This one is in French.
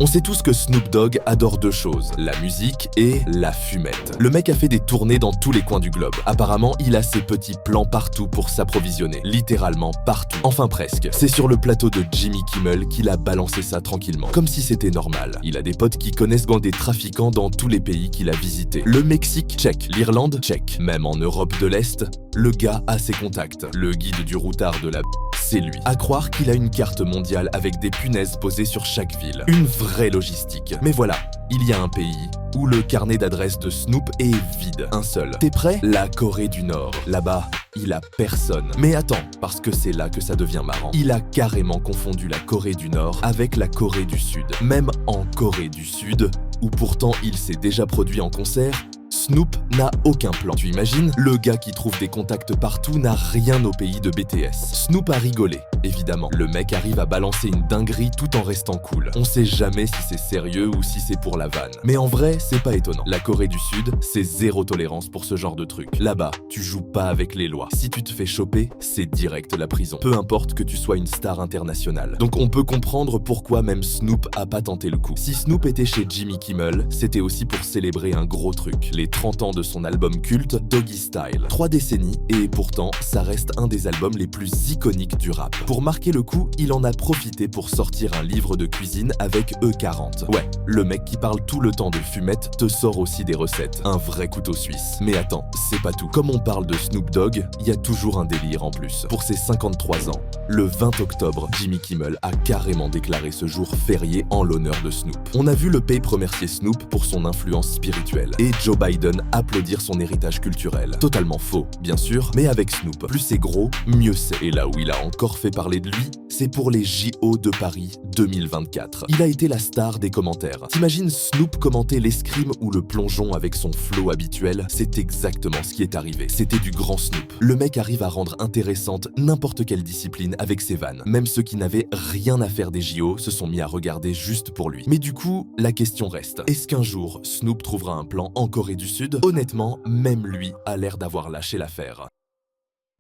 On sait tous que Snoop Dogg adore deux choses, la musique et la fumette. Le mec a fait des tournées dans tous les coins du globe. Apparemment, il a ses petits plans partout pour s'approvisionner, littéralement partout. Enfin presque. C'est sur le plateau de Jimmy Kimmel qu'il a balancé ça tranquillement, comme si c'était normal. Il a des potes qui connaissent des trafiquants dans tous les pays qu'il a visités. Le Mexique, check. L'Irlande, check. Même en Europe de l'Est, le gars a ses contacts. Le guide du routard de la c'est lui. À croire qu'il a une carte mondiale avec des punaises posées sur chaque ville. Une vraie logistique. Mais voilà, il y a un pays où le carnet d'adresses de Snoop est vide. Un seul. T'es prêt? La Corée du Nord. Là-bas, il a personne. Mais attends, parce que c'est là que ça devient marrant. Il a carrément confondu la Corée du Nord avec la Corée du Sud. Même en Corée du Sud, où pourtant il s'est déjà produit en concert, Snoop n'a aucun plan. Tu imagines? Le gars qui trouve des contacts partout n'a rien au pays de BTS. Snoop a rigolé, évidemment. Le mec arrive à balancer une dinguerie tout en restant cool. On sait jamais si c'est sérieux ou si c'est pour la vanne. Mais en vrai, c'est pas étonnant. La Corée du Sud, c'est zéro tolérance pour ce genre de truc. Là-bas, tu joues pas avec les lois. Si tu te fais choper, c'est direct la prison. Peu importe que tu sois une star internationale. Donc on peut comprendre pourquoi même Snoop a pas tenté le coup. Si Snoop était chez Jimmy Kimmel, c'était aussi pour célébrer un gros truc. Les 30 ans de son album culte Doggy Style. 3 décennies et pourtant ça reste un des albums les plus iconiques du rap. Pour marquer le coup, il en a profité pour sortir un livre de cuisine avec E40. Ouais, le mec qui parle tout le temps de fumette te sort aussi des recettes. Un vrai couteau suisse. Mais attends, c'est pas tout. Comme on parle de Snoop Dogg, il y a toujours un délire en plus. Pour ses 53 ans, le 20 octobre, Jimmy Kimmel a carrément déclaré ce jour férié en l'honneur de Snoop. On a vu le pape remercier Snoop pour son influence spirituelle et Joe Biden applaudir son héritage culturel. Totalement faux, bien sûr, mais avec Snoop, plus c'est gros, mieux c'est. Et là où il a encore fait parler de lui, c'est pour les JO de Paris 2024. Il a été la star des commentaires. T'imagines Snoop commenter l'escrime ou le plongeon avec son flow habituel? C'est exactement ce qui est arrivé. C'était du grand Snoop. Le mec arrive à rendre intéressante n'importe quelle discipline avec ses vannes. Même ceux qui n'avaient rien à faire des JO se sont mis à regarder juste pour lui. Mais du coup, la question reste. Est-ce qu'un jour, Snoop trouvera un plan en Corée du Sud? Honnêtement, même lui a l'air d'avoir lâché l'affaire.